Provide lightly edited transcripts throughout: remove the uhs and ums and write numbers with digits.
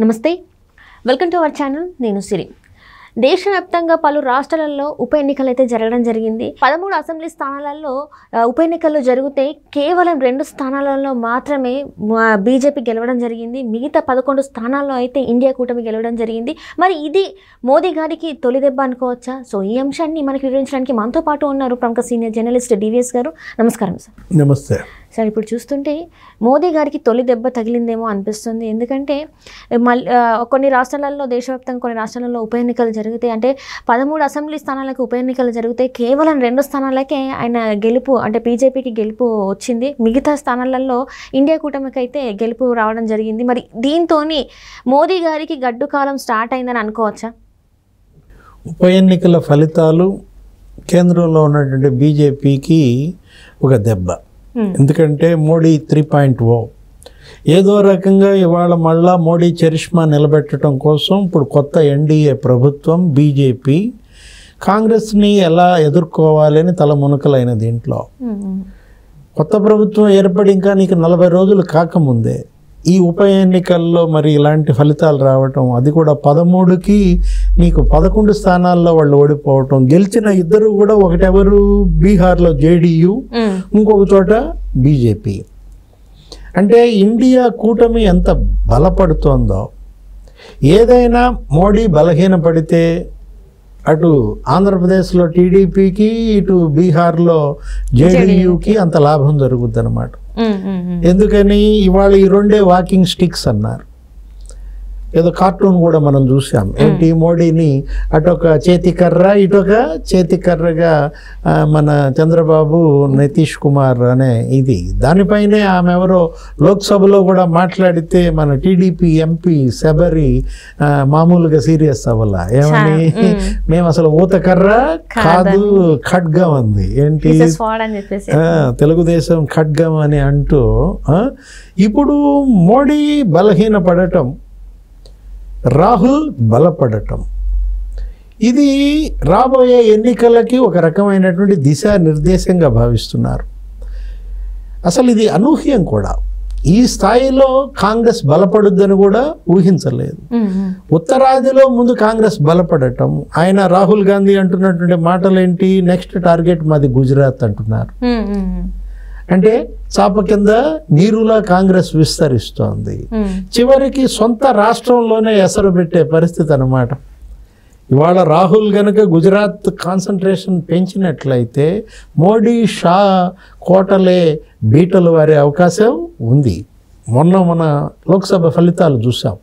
నమస్తే, welcome to our channel. నేను సిరి. దేశవ్యాప్తంగా పలు రాష్ట్రాలలో ఉప ఎన్నికలు అయితే జరగడం జరిగింది. 13 అసెంబ్లీ స్థానాలలో ఉప ఎన్నికలు జరిగితే కేవలం 2 స్థానాలలో మాత్రమే బీజేపీ గెలవడం జరిగింది. మిగతా 11 స్థానాల్లో అయితే ఇండియా కూటమి గెలవడం జరిగింది. మరి ఇది మోదీ గారికి తొలి దెబ్బ అనుకోవచ్చా? సో ఈ అంశాన్ని మనకి వివరించడానికి మనతో పాటు ఉన్నారు ప్రముఖ సీనియర్ జర్నలిస్ట్ డివిఎస్ గారు. నమస్కారం సార్. నమస్తే సార్, ఇప్పుడు చూస్తుంటే మోదీ గారికి తొలి దెబ్బ తగిలిందేమో అనిపిస్తుంది. ఎందుకంటే కొన్ని రాష్ట్రాలలో, దేశవ్యాప్తంగా కొన్ని రాష్ట్రాలలో ఉప ఎన్నికలు జరిగితే, అంటే 13 అసెంబ్లీ స్థానాలకు ఉప ఎన్నికలు జరిగితే కేవలం 2 స్థానాలకే ఆయన గెలుపు, అంటే బీజేపీకి గెలుపు వచ్చింది. మిగతా స్థానాలలో ఇండియా కూటమికి అయితే గెలుపు రావడం జరిగింది. మరి దీంతో మోదీ గారికి గడ్డు కాలం స్టార్ట్ అయిందని అనుకోవచ్చా? ఉప ఎన్నికల ఫలితాలు కేంద్రంలో ఉన్నటువంటి బీజేపీకి ఒక దెబ్బ. ఎందుకంటే మోడీ 3.0 ఏదో రకంగా ఇవాళ మళ్ళా మోడీ చరిష్మా నిలబెట్టడం కోసం ఇప్పుడు కొత్త ఎన్డీఏ ప్రభుత్వం బీజేపీ కాంగ్రెస్ని ఎలా ఎదుర్కోవాలని తల మునకలైన దీంట్లో కొత్త ప్రభుత్వం ఏర్పడి ఇంకా నీకు 40 రోజులు కాకముందే ఈ ఉప ఎన్నికల్లో మరి ఇలాంటి ఫలితాలు రావటం, అది కూడా 13కి నీకు 11 స్థానాల్లో వాళ్ళు ఓడిపోవటం. గెలిచిన ఇద్దరు కూడా ఒకటెవరు, బీహార్లో జేడీయూ, ఇంకొక చోట బీజేపీ. అంటే ఇండియా కూటమి ఎంత బలపడుతోందో, ఏదైనా మోడీ బలహీనపడితే అటు ఆంధ్రప్రదేశ్లో టీడీపీకి, ఇటు బీహార్లో జేడీయూకి అంత లాభం జరుగుద్ది అన్నమాట. ఎందుకని ఇవాళ ఈ 2 వాకింగ్ స్టిక్స్ అన్నారు. ఏదో కార్టూన్ కూడా మనం చూసాం. ఏంటి, మోడీని అటొక చేతికర్ర ఇటొక చేతికర్రగా మన చంద్రబాబు, నితీష్ కుమార్ అనే ఇది, దానిపైనే ఆమె ఎవరో లోక్సభలో కూడా మాట్లాడితే మన టీడీపీ ఎంపీ శబరి మామూలుగా సీరియస్ అవ్వాల. ఏమని, మేము అసలు ఊతకర్ర కాదు ఖడ్గం అంది. ఏంటి, తెలుగుదేశం ఖడ్గం అని అంటూ. ఇప్పుడు మోడీ బలహీనపడటం, రాహుల్ బలపడటం, ఇది రాబోయే ఎన్నికలకి ఒక రకమైనటువంటి దిశానిర్దేశంగా భావిస్తున్నారు. అసలు ఇది అనూహ్యం కూడా. ఈ స్థాయిలో కాంగ్రెస్ బలపడుద్దని కూడా ఊహించలేదు. ఉత్తరాదిలో ముందు కాంగ్రెస్ బలపడటం, ఆయన రాహుల్ గాంధీ అంటున్నటువంటి మాటలు ఏంటి, నెక్స్ట్ టార్గెట్ మాది గుజరాత్ అంటున్నారు. అంటే చాప కింద నీరులా కాంగ్రెస్ విస్తరిస్తోంది. చివరికి సొంత రాష్ట్రంలోనే ఎసరు పెట్టే పరిస్థితి అన్నమాట. ఇవాళ రాహుల్ గనక గుజరాత్ కాన్సన్ట్రేషన్ పెంచినట్లయితే మోడీ, షా కోటలే బీటలు వారే అవకాశం ఉంది. మన లోక్సభ ఫలితాలు చూసాం.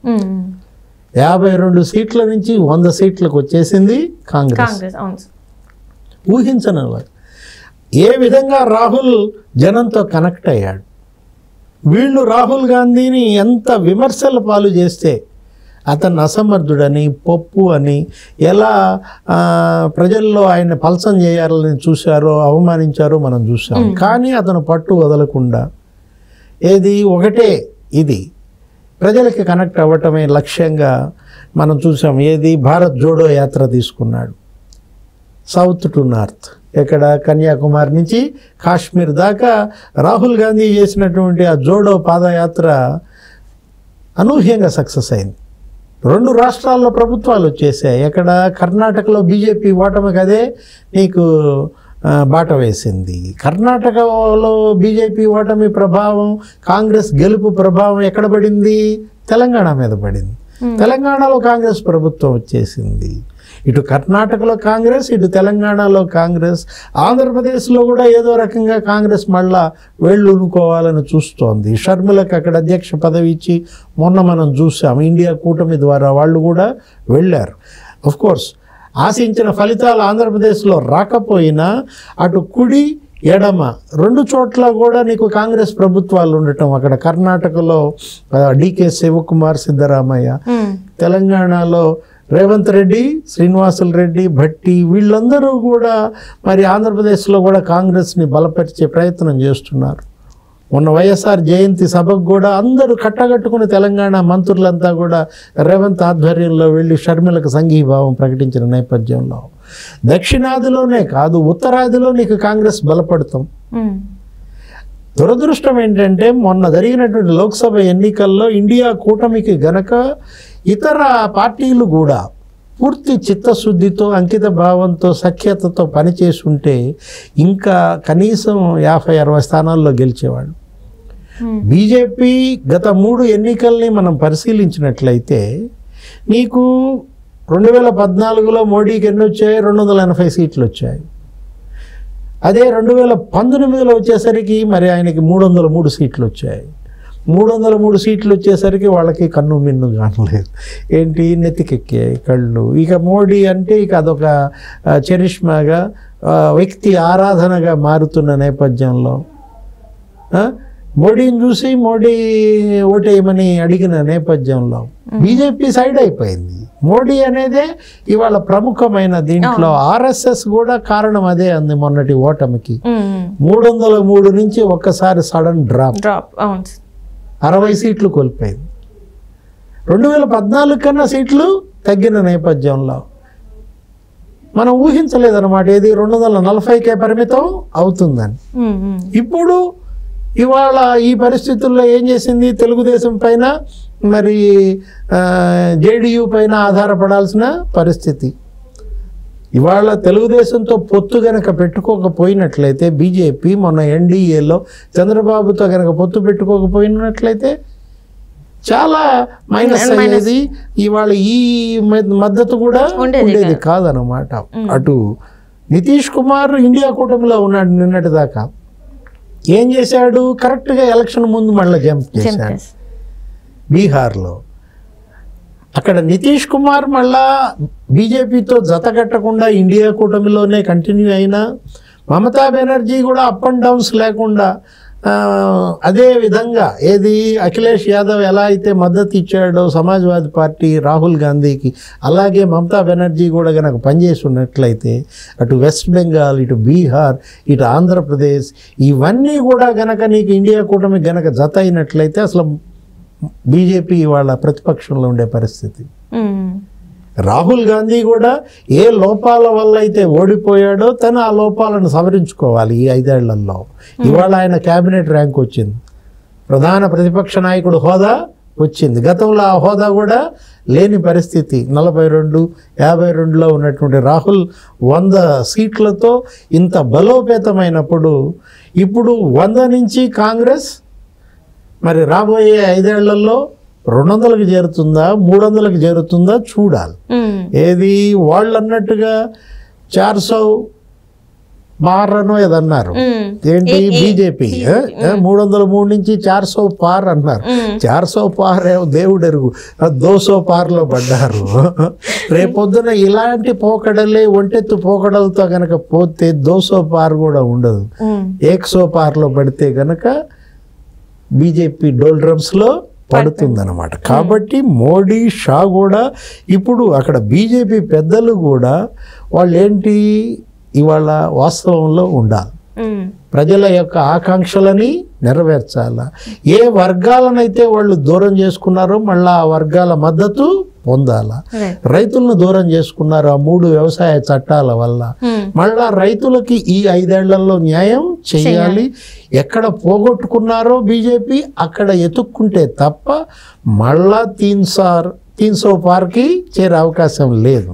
52 సీట్ల నుంచి 100 సీట్లకు వచ్చేసింది కాంగ్రెస్. ఊహించను ఏ విధంగా రాహుల్ జనంతో కనెక్ట్ అయ్యాడు. వీళ్ళు రాహుల్ గాంధీని ఎంత విమర్శల పాలు చేస్తే, అతను అసమర్థుడని, పప్పు అని ఎలా ప్రజల్లో ఆయన పల్సం చేయాలని చూశారో, అవమానించారో మనం చూసాం. కానీ అతను పట్టు వదలకుండా ఏది ఒకటే, ఇది ప్రజలకి కనెక్ట్ అవ్వటమే లక్ష్యంగా మనం చూసాం. ఏది, భారత్ జోడో యాత్ర తీసుకున్నాడు. సౌత్ టు నార్త్, ఇక్కడ కన్యాకుమారి నుంచి కాశ్మీర్ దాకా రాహుల్ గాంధీ చేసినటువంటి ఆ జోడో పాదయాత్ర అనూహ్యంగా సక్సెస్ అయింది. 2 రాష్ట్రాల్లో ప్రభుత్వాలు వచ్చేసాయి. ఎక్కడ, కర్ణాటకలో బీజేపీ ఓటమికి అదే నీకు బాట వేసింది. కర్ణాటకలో బీజేపీ ఓటమి ప్రభావం, కాంగ్రెస్ గెలుపు ప్రభావం ఎక్కడ పడింది, తెలంగాణ మీద పడింది. తెలంగాణలో కాంగ్రెస్ ప్రభుత్వం వచ్చేసింది. ఇటు కర్ణాటకలో కాంగ్రెస్, ఇటు తెలంగాణలో కాంగ్రెస్, ఆంధ్రప్రదేశ్లో కూడా ఏదో రకంగా కాంగ్రెస్ మళ్ళా వేళ్ళునుకోవాలని చూస్తోంది. షర్మిలకు అక్కడ అధ్యక్ష పదవి ఇచ్చి మొన్న మనం చూసాం. ఇండియా కూటమి ద్వారా వాళ్ళు కూడా వెళ్ళారు. ఆఫ్కోర్స్ ఆశించిన ఫలితాలు ఆంధ్రప్రదేశ్లో రాకపోయినా అటు కుడి ఎడమ 2 చోట్ల కూడా నీకు కాంగ్రెస్ ప్రభుత్వాలు ఉండటం, అక్కడ కర్ణాటకలో డికే శివకుమార్, సిద్ధరామయ్య, తెలంగాణలో రేవంత్ రెడ్డి, శ్రీనివాసులు రెడ్డి, భట్టి, వీళ్ళందరూ కూడా మరి ఆంధ్రప్రదేశ్లో కూడా కాంగ్రెస్ని బలపరిచే ప్రయత్నం చేస్తున్నారు. మొన్న వైఎస్ఆర్ జయంతి సభకు కూడా అందరూ కట్టగట్టుకుని తెలంగాణ మంత్రులంతా కూడా రేవంత్ ఆధ్వర్యంలో వెళ్ళి షర్మిలకు సంఘీభావం ప్రకటించిన నేపథ్యంలో దక్షిణాదిలోనే కాదు, ఉత్తరాదిలో నీకు కాంగ్రెస్ బలపడతాం. దురదృష్టం ఏంటంటే మొన్న జరిగినటువంటి లోక్సభ ఎన్నికల్లో ఇండియా కూటమికి గనక ఇతర పార్టీలు కూడా పూర్తి చిత్తశుద్ధితో అంకిత భావంతో సఖ్యతతో పనిచేసి ఉంటే ఇంకా కనీసం 50-60 స్థానాల్లో గెలిచేవాడు. బీజేపీ గత 3 ఎన్నికల్ని మనం పరిశీలించినట్లయితే నీకు 2014లో మోడీకి ఎన్ని వచ్చాయి? 280 సీట్లు వచ్చాయి. అదే 2019లో వచ్చేసరికి మరి ఆయనకి 303 సీట్లు వచ్చాయి. 303 సీట్లు వచ్చేసరికి వాళ్ళకి కన్ను మిన్ను కానలేదు. ఏంటి, నెత్తికెక్కాయి కళ్ళు. ఇక మోడీ అంటే ఇక అదొక చరిష్మాగా వ్యక్తి ఆరాధనగా మారుతున్న నేపథ్యంలో మోడీని చూసి మోడీ ఓటేయమని అడిగిన నేపథ్యంలో బీజేపీ సైడ్ అయిపోయింది. మోడీ అనేదే ఇవాళ ప్రముఖమైన దీంట్లో. ఆర్ఎస్ఎస్ కూడా కారణం అదే అంది మొన్నటి ఓటమికి. 303 నుంచి ఒక్కసారి సడన్ డ్రాప్ 60 సీట్లు కోల్పోయింది. 2014 కన్నా సీట్లు తగ్గిన నేపథ్యంలో మనం ఊహించలేదన్నమాట ఏది 240కే పరిమితం అవుతుందని. ఇప్పుడు ఇవాళ ఈ పరిస్థితుల్లో ఏం చేసింది? తెలుగుదేశం పైన మరి జేడీయూ పైన ఆధారపడాల్సిన పరిస్థితి. ఇవాళ తెలుగుదేశంతో పొత్తు గనక పెట్టుకోకపోయినట్లయితే బీజేపీ మొన్న ఎన్డీఏలో చంద్రబాబుతో గనక పొత్తు పెట్టుకోకపోయినట్లయితే చాలా మైనస్ అయ్యేది. ఇవాళ ఈ మద్దతు కూడా ఉండేది కాదనమాట. అటు నితీష్ కుమార్ ఇండియా కూటమిలో ఉన్నాడు నిన్నటి దాకా. ఏం చేశాడు? కరెక్ట్గా ఎలక్షన్ ముందు మళ్ళీ జంప్ చేశాడు బీహార్లో. అక్కడ నితీష్ కుమార్ మళ్ళా బీజేపీతో జత కట్టకుండా ఇండియా కూటమిలోనే కంటిన్యూ అయినా, మమతా బెనర్జీ కూడా అప్ అండ్ డౌన్స్ లేకుండా అదే విధంగా ఏది అఖిలేష్ యాదవ్ ఎలా అయితే మద్దతు ఇచ్చాడో సమాజ్వాదీ పార్టీ రాహుల్ గాంధీకి, అలాగే మమతా బెనర్జీ కూడా కనుక పనిచేసి ఉన్నట్లయితే అటు వెస్ట్ బెంగాల్, ఇటు బీహార్, ఇటు ఆంధ్రప్రదేశ్ ఇవన్నీ కూడా గనక నీకు ఇండియా కూటమి గనక జత అయినట్లయితే అసలు బీజేపీ వాళ్ళ ప్రతిపక్షంలో ఉండే పరిస్థితి. రాహుల్ గాంధీ కూడా ఏ లోపాల వల్ల అయితే ఓడిపోయాడో తను ఆ లోపాలను సవరించుకోవాలి ఈ 5 ఏళ్లలో. ఇవాళ ఆయన క్యాబినెట్ ర్యాంక్ వచ్చింది, ప్రధాన ప్రతిపక్ష నాయకుడు హోదా వచ్చింది. గతంలో ఆ హోదా కూడా లేని పరిస్థితి. 42, 52లో ఉన్నటువంటి రాహుల్ 100 సీట్లతో ఇంత బలోపేతమైనప్పుడు ఇప్పుడు 100 నుంచి కాంగ్రెస్ మరి రాబోయే 5 ఏళ్లలో 200కి చేరుతుందా, 300కి చేరుతుందా చూడాలి. ఏది వాళ్ళు అన్నట్టుగా 400 పార్ అనో ఏదన్నారు. ఏంటి బీజేపీ 303 నుంచి 400 పార్ అన్నారు. 400 పార్ దేవుడు ఎరుగు, 200 పార్లో పడ్డారు. రేపొద్దున ఇలాంటి పోకడలే ఒంటెత్తు పోకడలతో కనుక పోతే 200 పార్ కూడా ఉండదు. 100 పార్లో పడితే కనుక బీజేపీ డోల్ డ్రమ్స్లో పడుతుందన్నమాట. కాబట్టి మోడీ, షా కూడా ఇప్పుడు అక్కడ బీజేపీ పెద్దలు కూడా వాళ్ళు ఏంటి ఇవాళ వాస్తవంలో ఉండాలి, ప్రజల యొక్క ఆకాంక్షలని నెరవేర్చాలా. ఏ వర్గాలనైతే వాళ్ళు దూరం చేసుకున్నారో మళ్ళీ ఆ వర్గాల మద్దతు పొందాలా. రైతులను దూరం చేసుకున్నారు ఆ 3 వ్యవసాయ చట్టాల వల్ల. మళ్ళా రైతులకి ఈ 5 ఏళ్లలో న్యాయం చేయాలి. ఎక్కడ పోగొట్టుకున్నారో బీజేపీ అక్కడ ఎతుక్కుంటే తప్ప మళ్ళా 300 పార్కి చేరే అవకాశం లేదు.